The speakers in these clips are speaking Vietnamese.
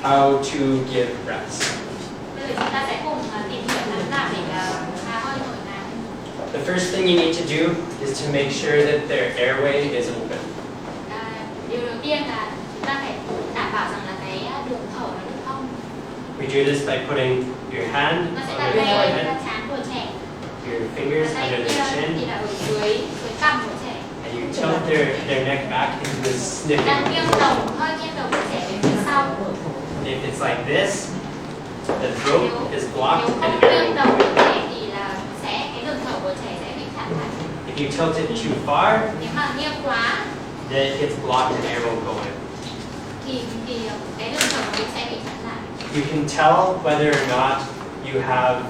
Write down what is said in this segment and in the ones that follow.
how to give breaths. Bây giờ chúng ta sẽ cùng tìm hiểu làm nào để hà hơi thổi ngắn. The first thing you need to do is to make sure that their airway is open. Điều đầu tiên là chúng ta phải đảm bảo rằng là cái đường thở nó được thông. We do this by putting your hand Nó sẽ on là your tay forehead, trên trán của trẻ. your fingers Và tay under kia their chin, thì là ở dưới cằm của trẻ. and you tilt their neck back into the sniffing. Đang nghiêng đầu, hơi nghiêng đầu của trẻ về phía sau. If it's like this, the throat is blocked Nếu and không air nghiêng will đầu go của in. trẻ thì là cái đường thở của trẻ sẽ bị chặn lại. If you tilt it too far, Nếu mà nghiêng quá then it gets blocked and air will go in. thì cái đường thở của mình sẽ bị chặn lại. You can tell whether or not you have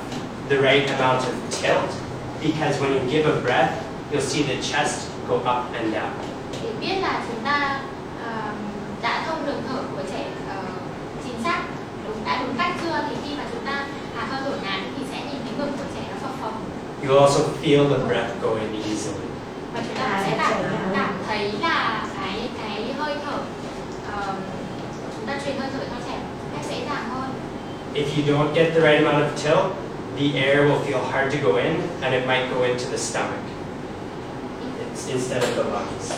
the right amount of tilt because when you give a breath, you'll see the chest go up and down. Để biết là chúng ta đã thông đường thở của trẻ chính xác, đã đúng cách chưa, thì khi mà chúng ta hơi thổi ngắn thì sẽ nhìn thấy ngực của trẻ nó phập phồng. You'll also feel the breath go in easily. Và chúng ta sẽ cảm thấy là cái hơi thở chúng ta truyền hơi thở cho trẻ cách dễ dàng hơn. If you don't get the right amount of tilt, the air will feel hard to go in and it might go into the stomach instead of the lungs.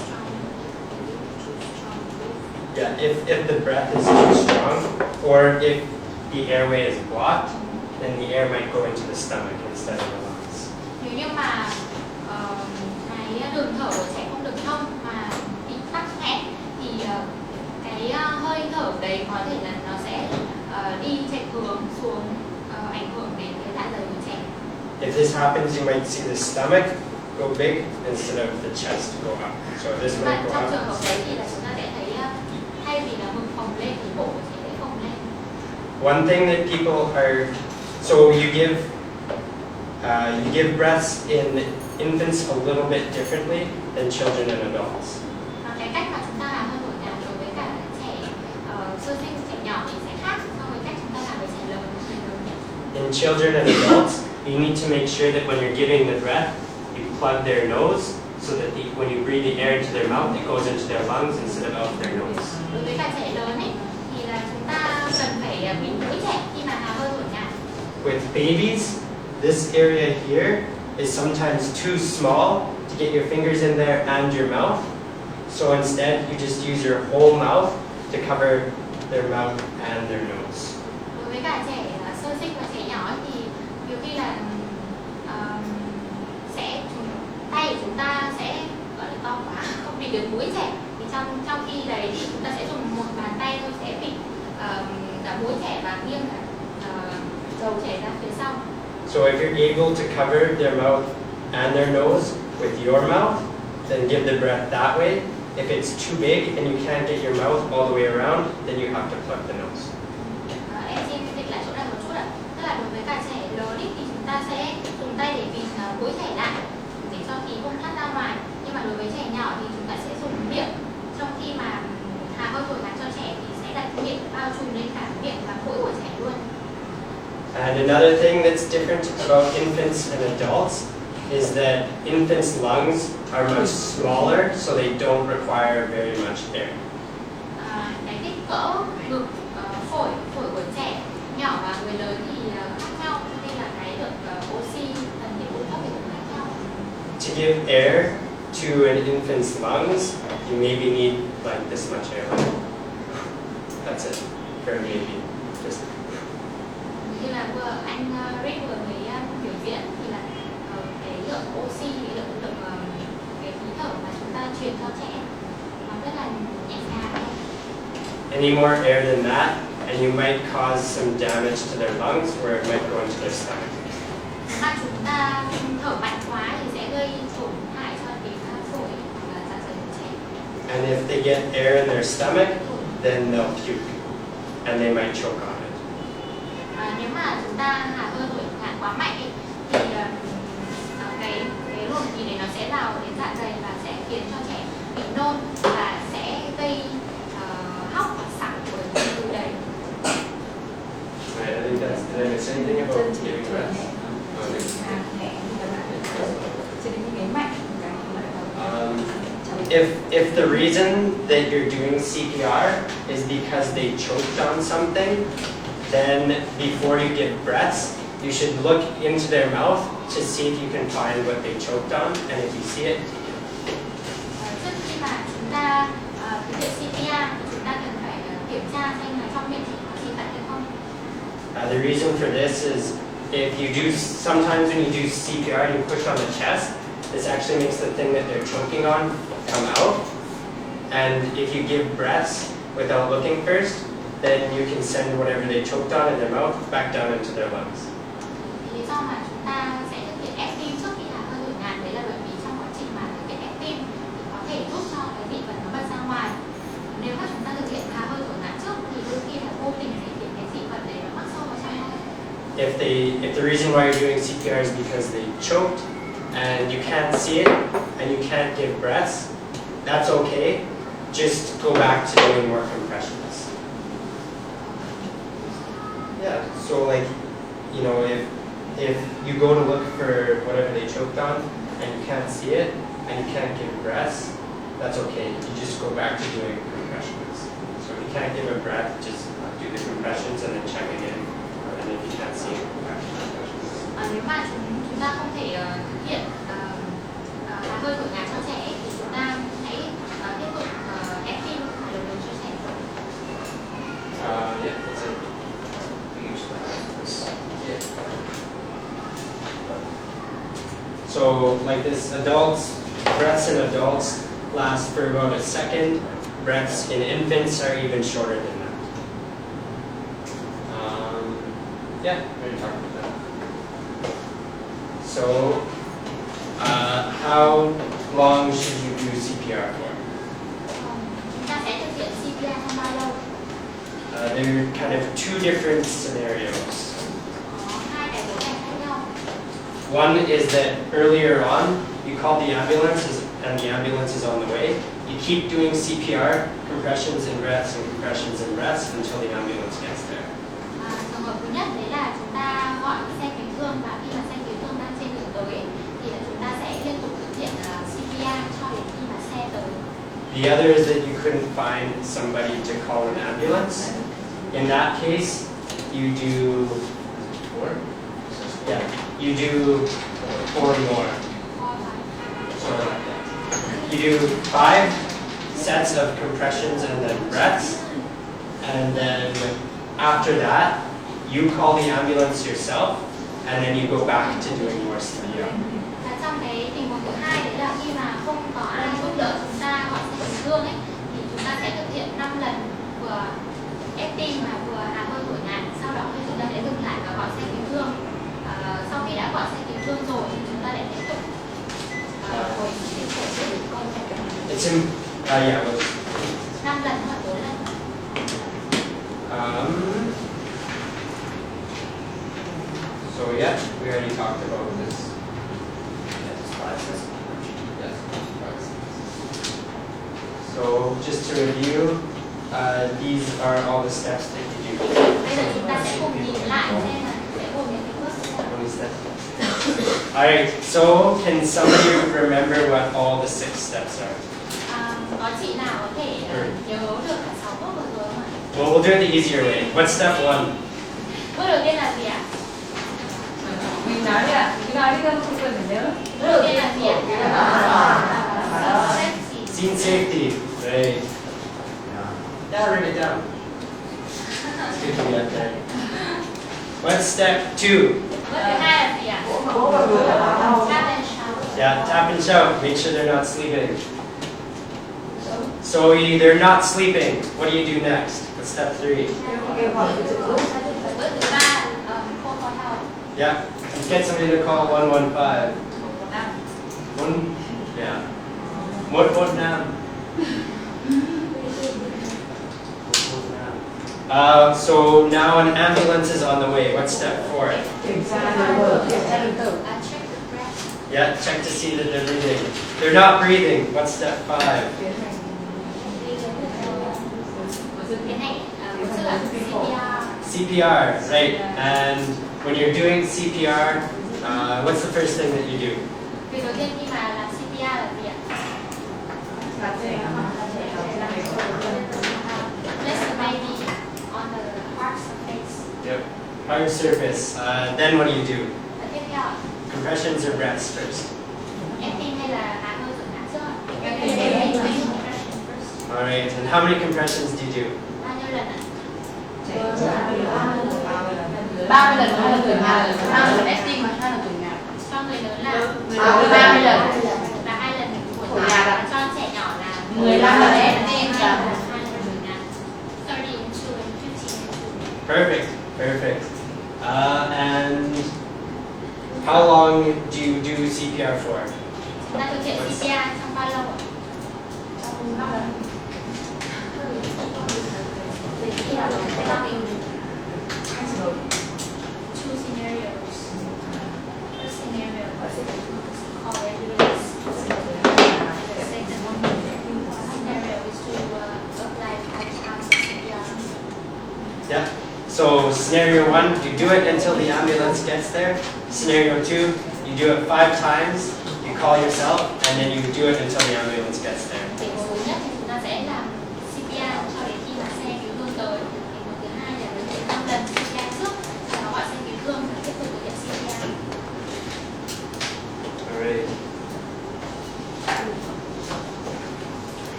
Yeah, if the breath is too strong or if the airway is blocked, then the air might go into the stomach instead of the lungs. Nếu như mà cái đường thở của trẻ không được thông mà bị tắc nghẽn thì cái hơi thở đấy có thể là nó sẽ đi chệch hướng xuống, ảnh hưởng đến cái dạ dày của trẻ. If this happens, you might see the stomach go big instead of the chest go up. So this Và might go trong trường up. hợp đấy thì là chúng ta sẽ thấy thay vì là ngực phồng lên thì bụng của trẻ sẽ phồng lên. One thing that people are, so you give breaths in infants a little bit differently than children and adults. Cái cách mà chúng ta làm hơi thổi ngắn đối với cả trẻ sơ sinh, trẻ nhỏ thì sẽ khác so với cách chúng ta làm với trẻ lớn. In children and adults, you need to make sure that when you're giving the breath, you plug their nose so that when you breathe the air into their mouth, it goes into their lungs instead of out their nose. Đối với cả trẻ lớn ấy, thì là chúng ta cần phải bịt mũi trẻ khi mà làm hơi thổi ngắn. With babies, this area here is sometimes too small to get your fingers in there and your mouth. So instead, you just use your whole mouth to cover their mouth and their nose. Đối với cả trẻ sơ sinh và trẻ nhỏ ấy, thì nhiều khi là tay của chúng ta sẽ gọi là to quá, không bịt được mũi trẻ. Thì trong khi đấy thì chúng ta sẽ dùng một bàn tay thôi sẽ bịt cả mũi trẻ và nghiêng cả đầu trẻ ra phía sau. So if you're able to cover their mouth and their nose with your mouth, then give the breath that way. If it's too big and you can't get your mouth all the way around, then you have to plug the nose. Em xin dịch lại chỗ này một chút ạ. Tức là đối với cả trẻ lớn ý, thì chúng ta sẽ dùng tay để bịt mũi trẻ lại để cho khí không thoát ra ngoài. Nhưng mà đối với trẻ nhỏ thì chúng ta sẽ dùng miệng. Trong khi mà hà hơi thổi ngắn cho trẻ thì sẽ đặt miệng bao trùm lên cả miệng và mũi của trẻ luôn. And another thing that's different about infants and adults is that infants' lungs are much smaller, so they don't require very much air. Cái kích cỡ ngực, phổi của trẻ nhỏ và người lớn thì khác nhau, nên là cái lượng oxy cần thiết của các cũng khác nhau. To give air to an infant's lungs, you maybe need like this much air. That's it for a baby. Just Như là vừa anh Rick vừa mới biểu diễn thì là cái lượng oxy, cái lượng cái khí thở mà chúng ta truyền cho trẻ nó rất là nhẹ nhàng. any more air than that, and you might cause some damage to their lungs, where it might go into their stomach. Nếu mà chúng ta thở mạnh quá thì sẽ gây tổn hại cho đến phổi và dạ dày của trẻ. And if they get air in their stomach, then they'll puke, and they might choke on it. Nếu mà chúng ta hạ hơi thổi ngắn quá mạnh ý, thì cái luồng khí này nó sẽ vào đến dạ dày và sẽ khiến cho trẻ bị nôn và sẽ gây hóc và sặc của những thứ đấy. Right, I think that's. Did I miss anything about giving breath? if the reason that you're doing CPR is because they choked on something, then before you give breaths, you should look into their mouth to see if you can find what they choked on, and if you see it, take it. Trước khi mà chúng ta thực hiện CPR thì chúng ta cần phải kiểm tra xem là trong miệng chị có gì phải hay không. The reason for this is if you do, sometimes when you do CPR and you push on the chest, this actually makes the thing that they're choking on come out. And if you give breaths without looking first, then you can send whatever they choked on in their mouth back down into their lungs. Lý do mà chúng ta sẽ thực hiện ép tim trước khi hạ hơi thổi ngạt đấy là bởi vì trong quá trình mà thực hiện ép tim thì có thể giúp cho cái dị vật nó bật ra ngoài. Nếu mà chúng ta thực hiện hạ hơi thổi ngạt trước thì đôi khi là vô tình sẽ khiến cái dị vật đấy nó mắc sâu vào trong hơi. If the reason why you're doing CPR is because they choked and you can't see it and you can't give breaths, that's okay. Just go back to doing more compressions. Yeah, so like, you know, if you go to look for whatever they choked on and you can't see it and you can't give breaths, that's okay. You just go back to doing compressions. So if you can't give a breath, just do the compressions and then check again. And if you can't see it, go back to compressions. Nếu mà chúng ta không thể thực hiện hạ hơi thổi ngạt cho trẻ thì chúng ta hãy tiếp tục ép tim để điều cho trẻ. Yeah, that's it. So like this, breaths in adults last for about a second. Breaths in infants are even shorter than that. Yeah, we already talked about that. So, how long should you do CPR for? Chúng ta sẽ thực hiện CPR trong bao lâu? There are kind of two different scenarios. Có hai cái bối cảnh khác nhau. One is that earlier on, you call the ambulance and the ambulance is on the way. You keep doing CPR, compressions and breaths and compressions and breaths until the ambulance gets there. Trường hợp thứ nhất đấy là chúng ta gọi xe cứu thương và khi mà xe cứu thương đang trên đường tới thì là chúng ta sẽ liên tục thực hiện CPR cho đến khi mà xe tới. The other is that you couldn't find somebody to call an ambulance. In that case, you do four? Yeah, you do four more. So you do 5 sets of compressions and then breaths. And then after that, you call the ambulance yourself, and then you go back to doing more CPR. Trong cái tình huống thứ hai đấy là khi mà không có ai giúp đỡ chúng ta gọi xe cứu thương ấy thì chúng ta sẽ thực hiện 5 lần vừa ép tim mà vừa hạ hơi thổi ngạt. Sau đó thì chúng ta sẽ dừng lại và gọi xe cứu thương. Sau khi đã gọi xe cứu thương rồi thì chúng ta lại tiếp tục hồi sinh phổi cho được con. It's in, yeah. 5 lần hoặc 4 lần. So yeah, we already talked about this. Yes. So just to review, these are all the steps that you do. Bây giờ chúng ta sẽ cùng nhìn lại xem là sẽ gồm những cái bước sau. What is that? Alright, so can somebody remember what all the 6 steps are? Có chị nào có thể nhớ được cả 6 bước vừa rồi không ạ? Well, we'll do it the easier way. What's step 1? Bước đầu tiên là gì ạ? Mình nói đi ạ, mình nói đi không cần phải nhớ. Bước đầu tiên là gì ạ? Scene safety. Right. Yeah, write it down. It's good to get there. What's step 2? Bước thứ hai là gì ạ? Tap and shout. Yeah, tap and shout. Make sure they're not sleeping. So they're not sleeping. What do you do next? What's step 3? Bước thứ ba call for help. Yeah, get somebody to call 115. Yeah. 115. So now an ambulance is on the way. What's step 4? Check the breath. Yeah, check to see that they're breathing. They're not breathing. What's step 5? Tiến hành tức là CPR. CPR, right? And when you're doing CPR, what's the first thing that you do? Việc đầu tiên khi mà làm CPR là gì ạ? Là trẻ Place the baby on the hard surface. Yep. Hard surface. Then what do you do? Và tiếp theo, Compressions or breaths first? ép tim hay là hạ hơi rồi hạ trước? Alright, and how many compressions do you do? Bao nhiêu lần ạ? 30 lần, 2 lần tuổi ngà, 2 lần acting mà 2 lần tuổi ngà. Cho người lớn là 30 lần. và 2 lần Tuổi ngà là cho trẻ nhỏ là 15 lần acting và 2 lần tuổi ngà. 30 and 2 and 15 and 2. Perfect, perfect. And how long do you do CPR for? Chúng ta thực hiện CPR trong bao lâu ạ? Trong 3 lần. Two scenarios. First scenario call it release. The second scenario is to apply 5 times of CPR. Yeah. So scenario 1, you do it until the ambulance gets there. Scenario 2, you do it 5 times, you call yourself, and then you do it until the ambulance gets there. Tình huống nhất thì chúng ta sẽ làm CPR cho đến khi mà xe cứu thương tới. Tình huống thứ hai là thực hiện 5 lần CPR trước, sau đó gọi xe cứu thương và tiếp tục thực hiện CPR. Alright.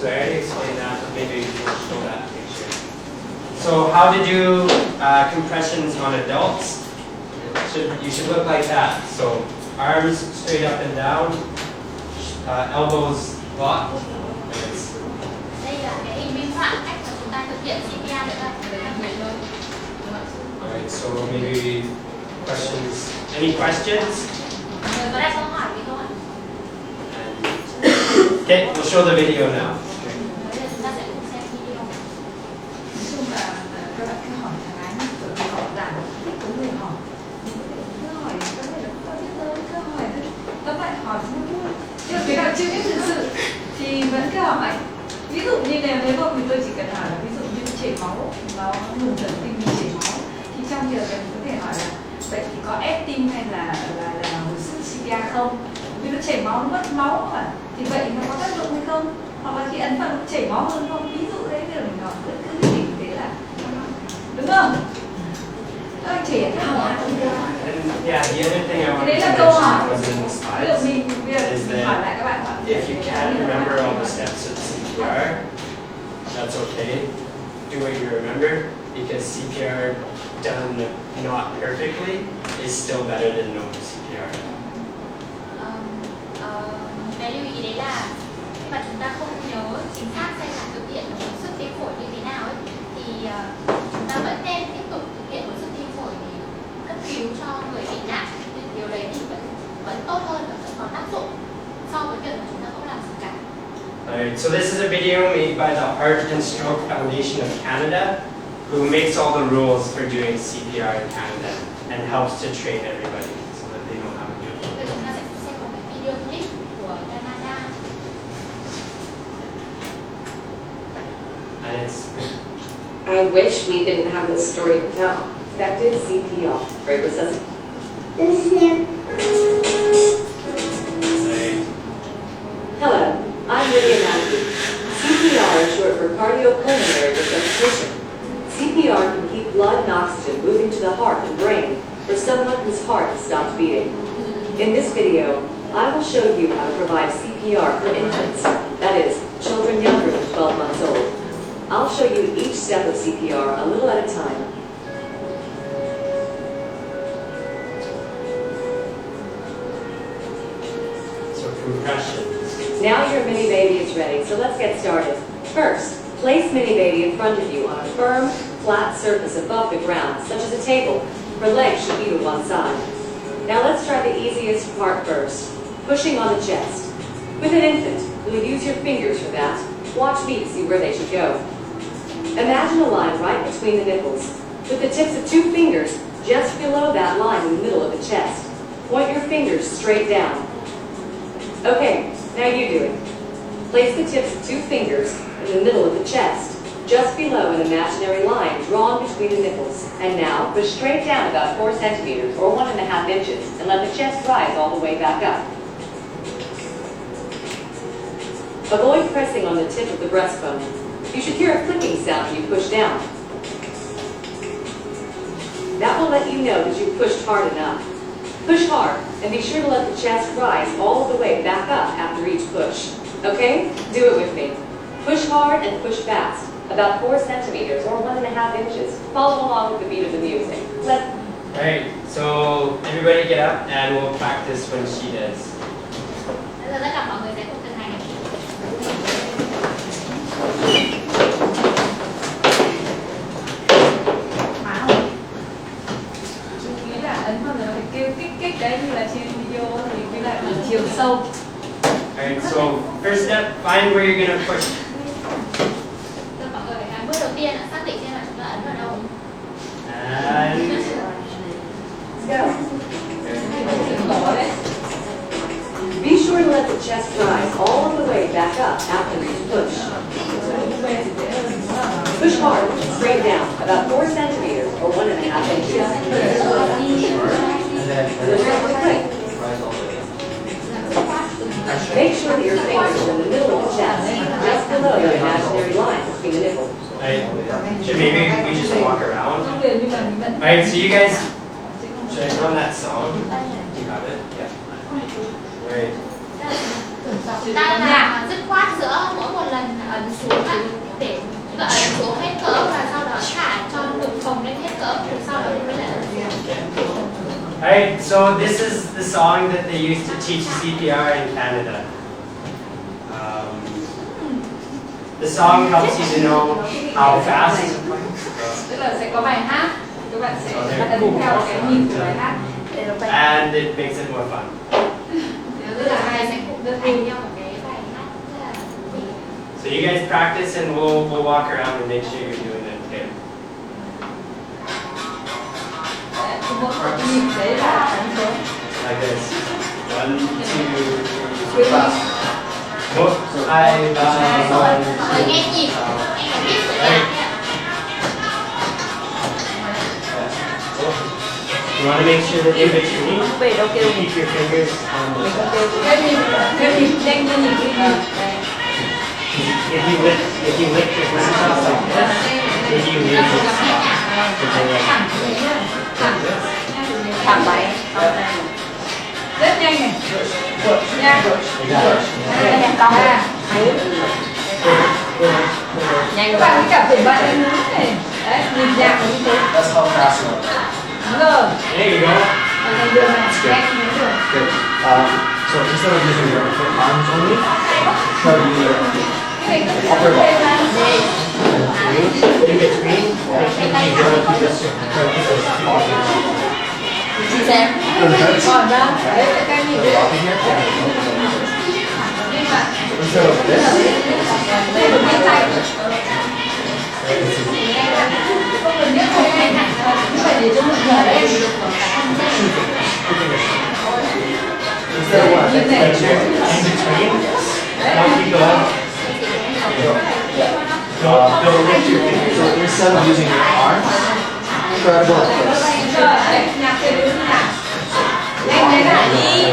So I already explained that, but maybe you can show that picture. So how to do compressions on adults? You should look like that. So arms straight up and down, elbows locked. Đây là cái hình minh họa cách mà chúng ta thực hiện CPR được không? Alright, so maybe questions. Any questions? Người có đặt câu hỏi gì không ạ? Okay, we'll show the video now. Bây giờ chúng ta sẽ cùng xem video. Nói chung là các bạn cứ hỏi thằng Ái rồi thì họ giảng thích có người hỏi. Cứ hỏi có thể là không biết đâu, cứ hỏi thôi. Các bạn hỏi cho nó vui. Nhưng mà cái nào chưa biết thực sự thì vẫn cứ hỏi. Ví dụ như này nếu mà mình tôi chỉ cần hỏi là ví dụ như chảy máu, nó ngừng thở tim mình chảy máu thì trong giờ mình có thể hỏi là vậy thì có ép tim hay là hồi sức CPR không? Vì nó chảy máu, nó mất máu mà thì vậy nó có tác dụng hay không? Hoặc là khi ấn vào nó chảy máu hơn không? Ví dụ đấy là mình hỏi cứ cái gì thế là đúng không? Các anh trẻ cái hỏi And yeah, the other thing I wanted đấy to là câu hỏi. mention was in the Ví dụ slides. mình bây giờ Is mình that hỏi lại các bạn If you can't remember all the steps of CPR, that's okay. Do what you remember, because CPR done not perfectly is still better than no CPR. Cái lưu ý đấy là khi mà chúng ta không nhớ chính xác xem là thực hiện hồi sức tim phổi như thế nào ấy, thì chúng ta vẫn nên tiếp tục thực hiện hồi sức tim phổi để cấp cứu cho người bị nạn. Điều đấy thì vẫn tốt hơn và vẫn có tác dụng so với việc mà chúng ta không làm gì cả. Alright, so this is a video made by the Heart and Stroke Foundation of Canada, who makes all the rules for doing CPR in Canada and helps to train everybody so that they know how to do it. Bây giờ chúng ta sẽ xem một cái video clip của Canada. And it's I wish we didn't have this story to tell. Effective CPR. Right, was that? like, Hello, I'm Lydia Matthews. CPR is short for cardiopulmonary resuscitation. CPR can keep blood and oxygen moving to the heart and brain for someone whose heart has stopped beating. In this video, I will show you how to provide CPR for infants, that is, children younger than 12 months old. I'll show you each step of CPR a little at a time. so compressions. Now your mini baby is ready, so let's get started. First, place mini baby in front of you on a firm, flat surface above the ground, such as a table. Her legs should be to one side. Now let's try the easiest part first, pushing on the chest. With an infant, you'll use your fingers for that. Watch me to see where they should go. Imagine a line right between the nipples, with the tips of 2 fingers just below that line in the middle of the chest. Point your fingers straight down. Okay, now you do it. Place the tips of 2 fingers in the middle of the chest, just below an imaginary line drawn between the nipples. And now, push straight down about 4 centimeters, or 1.5 inches, and let the chest rise all the way back up. Avoid pressing on the tip of the breastbone. You should hear a clicking sound when you push down. That will let you know that you've pushed hard enough. Push hard, and be sure to let the chest rise all the way back up after each push. Okay? Do it with me. Push hard and push fast. About 4 centimeters or 1.5 inches. Follow along with the beat of the music. Alright, so everybody get up and we'll practice when she does. Bây giờ tất cả mọi người sẽ cùng thực hành. Chú ý là ấn vào rồi phải kêu kích kích đấy, như là trên video thì cái là ở chiều sâu. Alright, so first step, find where you're gonna push. Giờ mọi người phải làm bước đầu tiên là xác định xem là chúng ta ấn vào đâu. And Go. Bỏ đấy. Be sure to let the chest rise all the way back up after each push. Push hard, straight down, about 4 centimeters or 1.5 inches. Make sure that your fingers are in the middle of the chest, just below the imaginary line between the nipples. Alright, should maybe we just walk around? Không liền như là mình vẫn. Alright, so you guys, should I run that song? Do you have it? Yeah. Right. Chúng ta làm dứt khoát giữa mỗi một lần ấn xuống á, để chúng ta ấn xuống hết cỡ và sau đó thả cho ngực phồng lên hết cỡ, rồi sau đó mới lại ấn xuống. Alright, so this is the song that they used to teach CPR in Canada. The song helps you to know how fast. Tức là sẽ có bài hát, các bạn sẽ ấn theo cái nhịp của bài hát. And it makes it more fun. Tức là hai sẽ cùng thực hành nhau một cái bài hát rất là thú vị. So you guys practice and we'll walk around and make sure you're doing it okay. Mỗi một nhịp đấy là ấn xuống. Like this. 1, 2, 3. 1, 2, 3, 1, Mọi người nghe nhịp, nghe cái beat của nhạc nha. You want to make sure that in between, you keep your fingers on the chest. Theo nhịp nhanh như nhịp đi. If you lift your hands up like this, if you leave this, Thẳng váy. Rất nhanh này. Nha. Nhanh cong. Nhanh các bạn cảm thấy bạn đang hướng này. Đấy, nhìn nhạc như thế. That's how fast you are. Đúng rồi. there you go. Ở thành đường này, nhanh như thế. Good. So instead of using your arms only, try to use your Cái này cứ upper body. In between, make sure you go to this. chị xem. Còn ra, đấy là cái nhìn đấy. Nhưng mà Instead of this, đây là cái tay. Không cần nhất không hay hẳn, cứ phải để cho mọi người đây. instead of what? Như này. In between, don't keep going. Don't lift your fingers. So instead of using your arms, try to go like this. Rồi, đấy, nhạc sẽ đứng như nào. Nhanh đấy là đi.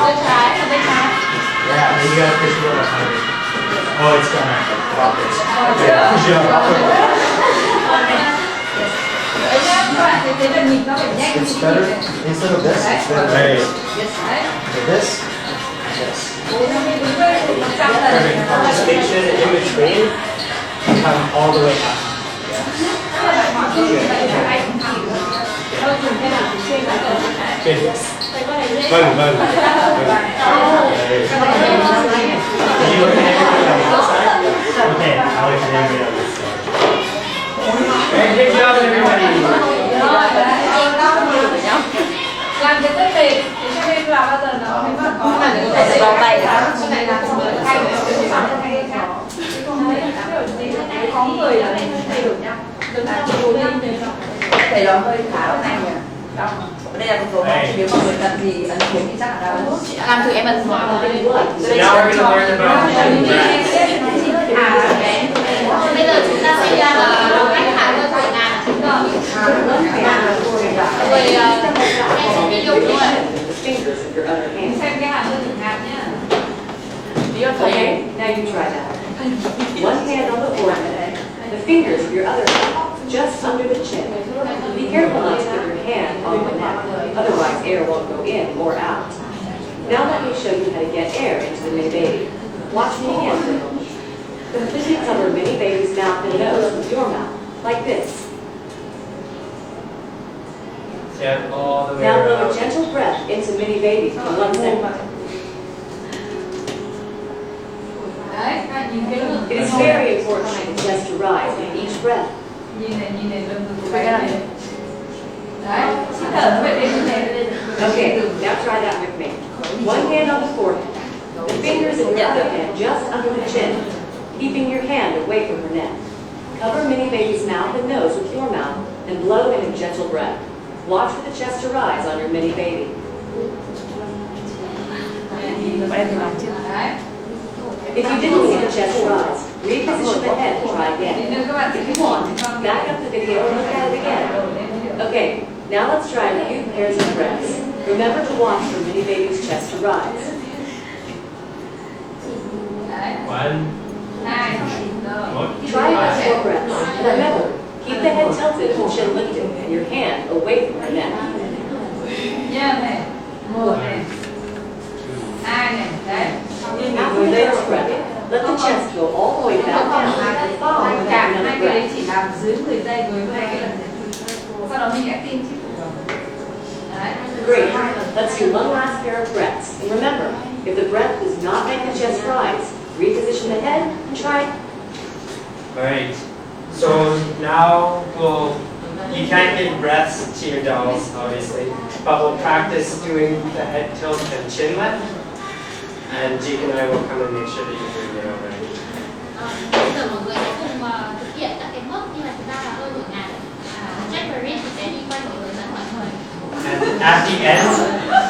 Tay trái, tay trái. Yeah, then you gotta push a little harder. Oh, it's gonna pop it. Chưa? Push it up. Đấy nhá, các bạn thấy là nhịp nó phải nhanh như It's thế better, này. instead of this, it's better. Right. Đấy. For this, this. Đúng rồi, 100 lần. Perfect. Just make sure that in between, you come all the way up. Good. Vâng, vâng. Did you look at everything on this side? Okay, I'll look at everything on this side. Very good job, everybody. Làm cái tất tề, thế cho nên là bao giờ nó nếu mà có là có thể vào tay cái này là không được thay đổi cái khác. Có người là thay đổi nhau. Đừng làm đồ lên để nó Thầy nó hơi khá là nhanh nhỉ? Đau. Đây là con số mà nếu mà người tận thì ấn xuống thì chắc là đau. Làm thử em ấn xuống. So now we're going to learn about breath. Bây giờ chúng ta sẽ học cách thả hơi thổi ngàn ở trên cờ. Rồi em sẽ ví dụ luôn. The fingers of your other hand. xem cái hạt hơi thử ngạt nhá. Okay, now you try that. One hand on the forehead, the fingers of your other hand just under the chin. Be careful not to get your hand on the neck, otherwise air won't go in or out. Now let me show you how to get air into the mini baby. Watch me again for a moment. Completely cover mini baby's mouth and nose with your mouth, like this. Yeah, all the way Now blow a around. gentle breath into mini baby for 1 second. Đấy, các bạn nhìn cái lực. It is very important for the chest to rise with each breath. Nhìn này lưng ngực của cái này. Đấy, hít thở nó phải đến như thế. Okay, now try that with me. One hand on the forehead, the fingers in your other hand just under the chin, keeping your hand away from her neck. Cover mini baby's mouth and nose with your mouth and blow in a gentle breath. Watch for the chest to rise on your mini baby. Đấy. If you didn't see the chest rise, reposition the head and try again. If you want, back up the video and look at it again. Okay, now let's try a few pairs of breaths. Remember to watch for mini baby's chest to rise. Đấy. 1, 2, rồi. Try about 4 breaths. And remember, keep the head tilted and chin lifted and your hand away from her neck. Nha này. 1 này. 2 này. Đấy. After the first breath, let the chest go all the way back down. Follow with Cả another hai cái đấy breath. chỉ làm dưới 10 giây với hai cái lần. Sau đó mình ép tim chứ. Đấy. Great. Let's do one last pair of breaths. And remember, if the breath does not make the chest rise, reposition the head and try. Alright, so now you can't give breaths to your dolls, obviously, but we'll practice doing the head tilt and chin lift, and Jake and I will come and make sure that you're doing it already. Bây giờ mọi người sẽ cùng thực hiện các cái bước nhưng mà thực ra là hơi ngột ngạt. Jack và Rin sẽ đi quay mọi người dẫn mọi người. And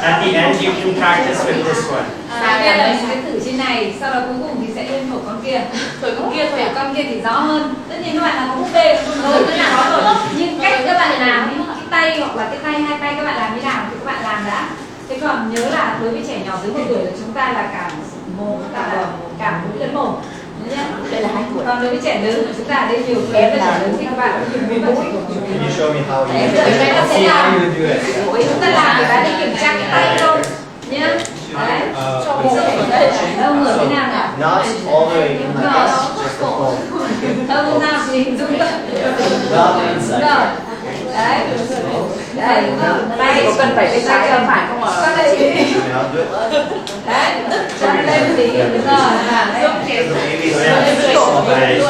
at the end you can practice with this one. Bây giờ mình sẽ thử trên này, sau đó cuối cùng thì sẽ lên thổi con kia. Thổi con kia thì rõ hơn. Tất nhiên các bạn là có búp bê rồi, tất là có rồi. Nhưng cách các bạn làm, cái tay hoặc là cái tay, hai tay các bạn làm như nào thì các bạn làm đã. Thế còn nhớ là đối với trẻ nhỏ dưới 1 tuổi là chúng ta là cả mồm, cả mũi lẫn mồm. Đây là 2 tuổi. Còn đối với trẻ lớn của chúng ta đây nhiều tuổi là trẻ lớn thì các bạn có nhiều mũi. Can you show me how you Đấy, do rồi cái nó sẽ làm. how you do it? Chúng ta làm để bạn đi kiểm tra cái tay không nhá. Đấy. Đâu ngửa thế nào nào? Not all the way in like this, just the palm. Đâu nào thì hình dung vậy. Not inside. Rồi. Đấy. Đấy. Tay có cần phải bên trái hay phải không ạ? Con này. Now do it. Đấy. Cho lên đây một tí. Đúng rồi. So maybe it's all right.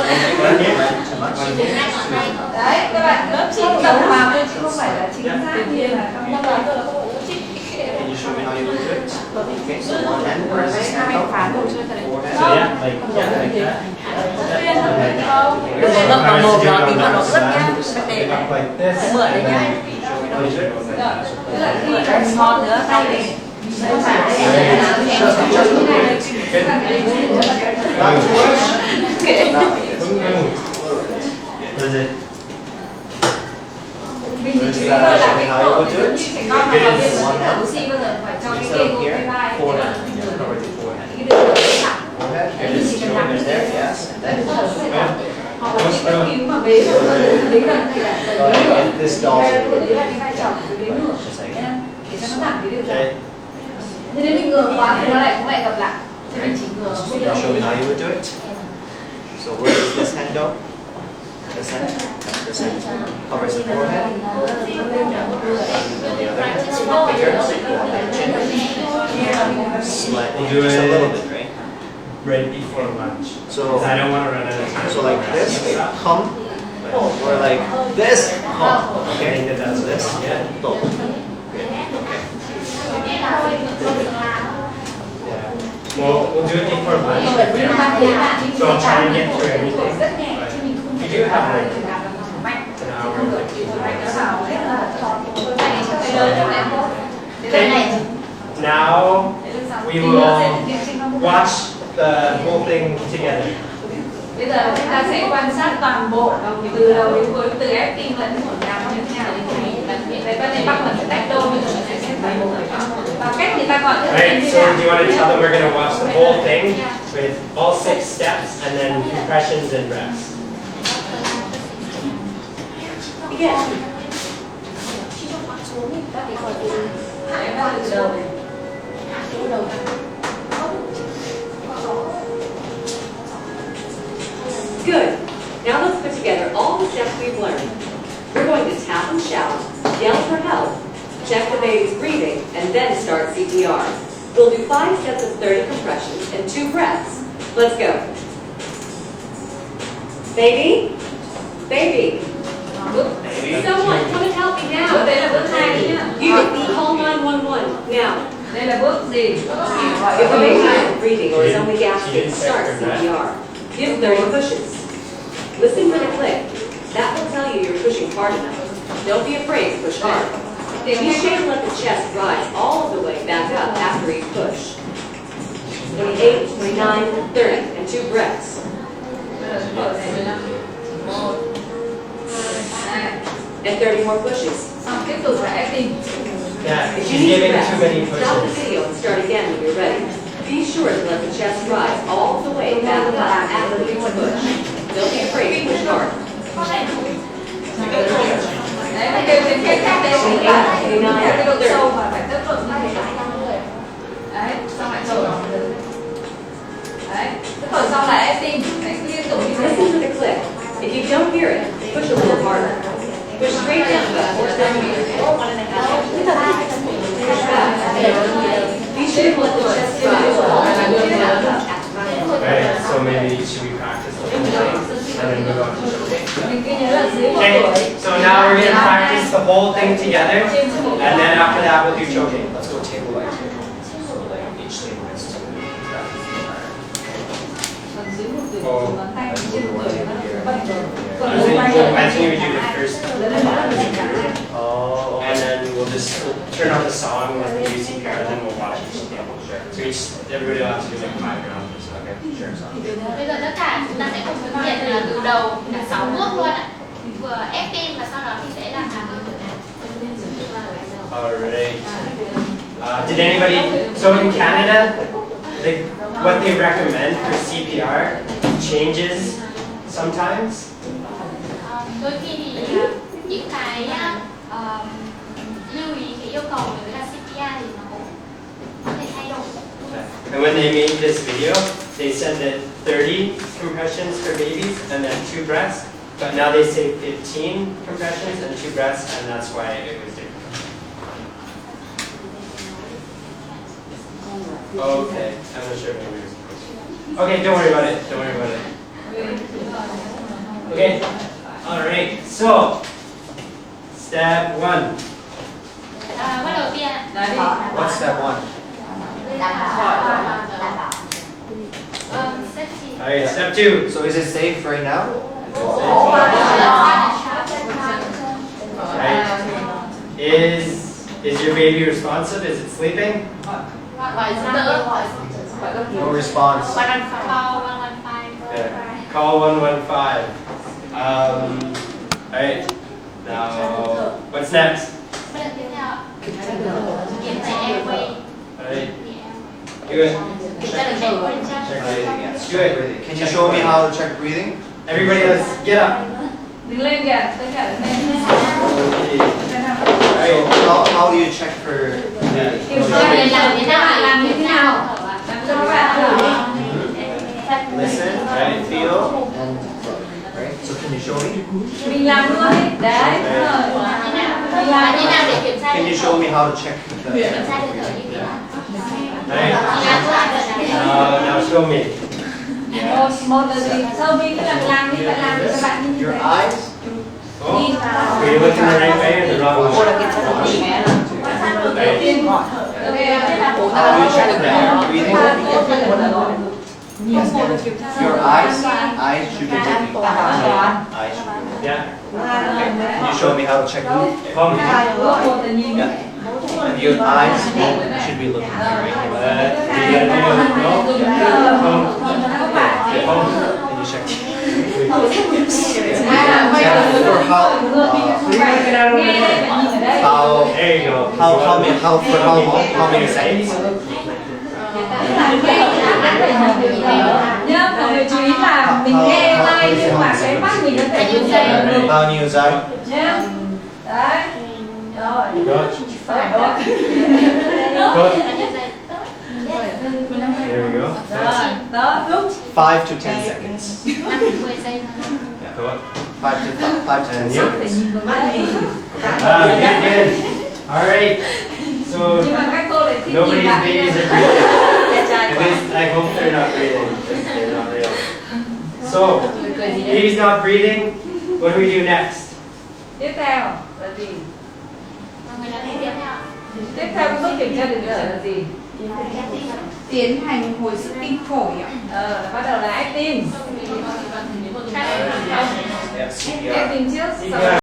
Đấy, các bạn không đồng vào thôi chứ không phải là chính xác như là trong tâm toán rồi là không có chích. Can you show me how you do it? Okay, so one hand press this hand up. Forehead. So yeah, like that. Đừng có ngậm vào mồm nó tính vào nó rất nhá. Pick up like this. Mượn đấy nhá. Tức là khi Mượn ngon nữa tay này. không phải như này What is it? mình thì chỉ là cái cổ thì giống như trẻ con mà vào viên mà thở oxy bao giờ phải cho cái cây vô cái vai cái đường thẳng Forehead. And just join it there, yes. And then hoặc là cái cấp cứu mà bế được đến gần thì là if this doll. đấy là cái vai trò của bế ngược để cho nó thẳng cái đường Okay. thế nếu mình ngửa quá thì nó lại cũng lại gặp lại thì mình chỉ ngửa So can you show me how you would do it? So where does this hand go? This hand covers the forehead. And the other hand, fingers go on the chin. Slightly, Do just a it. little bit, right? Right before lunch. So, 'Cause I don't want to run out of time. so like this, hum, or like this, hum. Okay, I think that's this, yeah. do. Yeah. We'll do it before lunch. So I'll try and get through everything. But we do have like an hour. Okay. Now we will watch the whole thing together. Bây giờ chúng ta sẽ quan sát toàn bộ từ đầu đến cuối, từ acting lẫn làm như thế nào. Đấy, ban này bắt mình sẽ tách đôi, bây giờ mình sẽ xếp toàn bộ. Và cách người ta ta gọi thức Alright, như so nào? do you want to tell them we're going to watch the whole thing with all 6 steps and then compressions and reps? Begin. Em bắt đầu từ đầu này. Good. Now let's put together all the steps we've learned. We're going to tap and shout, yell for help, check the baby's breathing, and then start CPR. We'll do 5 sets of 30 compressions and 2 breaths. Let's go. Baby? Baby? Someone, come and help me Bước now. đấy là bước 2 đấy nhá. You call 911 now. Đây là bước gì? Gọi If the cho baby bác isn't breathing or is only gasping, start CPR. Give 30 pushes. Listen for the click. That will tell you you're pushing hard enough. Don't be afraid to push hard. Be sure to let the chest rise all the way back up after each push. 28, 29, 30, and 2 breaths. Mở này là 1, 2, And 30 more pushes. xong tiếp tục là acting. Yeah, If she's you need giving rest, too many stop the pushes. video and start again when you're ready. Be sure to let the chest rise all the way back up after each push. Don't be afraid to push hard. Đấy, mà kêu đến cái khác đấy thì là cái độ sâu mà phải tốc độ như thế. Đấy, xong lại thở. Đấy, cái thở xong là acting. Đấy, cứ liên tục như thế. Listen to the click. If you don't hear it, push a little harder. Push straight down about 4 centimeters. Push back. Be sure to let the chest rise all the way back up. Alright, so maybe should we practice the whole thing and then move on to choking? Mình cứ nhớ là dưới 1 Okay, tuổi. so now we're going to practice the whole thing together and then after that we'll do choking. Let's go table by table. So like each table has 2 Còn dưới 1 tuổi, ngón tay trên 1 tuổi nó bắt đầu. Còn I ngón think, tay I think we do the first Oh, and then we'll just turn on the song with the CPR and then we'll watch each table. So everybody will have to do like 5 rounds. okay, sure. So. Bây giờ tất cả chúng ta sẽ cùng thực hiện là từ đầu cả 6 bước luôn ạ. Vừa ép tim và sau đó thì sẽ làm Alright. Did anybody, so in Canada, what they recommend for CPR changes sometimes? đôi khi thì những cái lưu ý cái yêu cầu đối với là CPR thì nó cũng có thể thay đổi. And when they made this video, they said that 30 compressions for babies and then 2 breaths, but now they say 15 compressions and 2 breaths, and that's why it was different. Okay, I'm not sure if we were supposed to. Okay, don't worry about it. Don't worry about it. Okay, alright, so step 1. Bước đầu tiên ạ. Nói đi. What's step 1? Safety. Alright, step 2. So is it safe right now? Right. Is your baby responsive? Is it sleeping? Gọi giúp đỡ. No response. Call 115. Yeah. Call 115. Alright. Now, what's next? Bước đầu tiếp theo ạ. Kiểm tra airway. Alright. Do it. Kiểm tra được airway chưa? Check breathing, yes. Do it. Can you show me how to check breathing? Everybody else, get up. Đứng lên kìa, tất cả đứng lên. Alright. So how do you check for breathing? Kiểm tra để làm thế nào, làm như thế nào? Làm cho các bạn thử đi. Listen. Alright. Feel. And right? So can you show me? Mình làm luôn đi. Đấy, đúng rồi. Làm như nào để kiểm tra Can you được show me how to check the kiểm tra được thở như thế nào? Alright. Now show me. Một là gì? Sau khi cái làm đi, bạn làm thì các bạn như your thế. eyes? Oh. Are you looking the right way or the wrong way? Đầu tiên, How do you check the air breathing? Your eyes should be looking. Eyes should be looking. Yeah. Can you show me how to check breathing? Come. Một là nhìn. And your eyes should be looking right. You gotta do no. Come. Come. Can you check? À, quay Yeah, từ for how Get out of the how There you go. How many seconds? Nhá, mọi người chú ý là mình nghe tay nhưng mà cái mắt mình có thể run rẩy được. Bao nhiêu giây? Nhá. Đấy. Rồi. Phải rồi. Good. There we go. Rồi, đó, đúng. 5 to 10 seconds. 10 giây thôi. Yeah, go on. 5 to 10 And seconds. you? Phải nhìn vào mắt mình. Good, good. All right. So Nhưng mà các cô lại thích nhìn nobody's lại. babies are breathing. At least I hope they're not breathing. Because they're not real. So he's not breathing. What do we do next? Tiếp theo là gì? Mọi người làm tiếp theo. Tiếp theo cái bước kiểm tra điện tử là gì? Tiến hành hồi sức tim phổi ạ. Bắt đầu là acting. Yeah, CPR. Acting trước, sau CPR.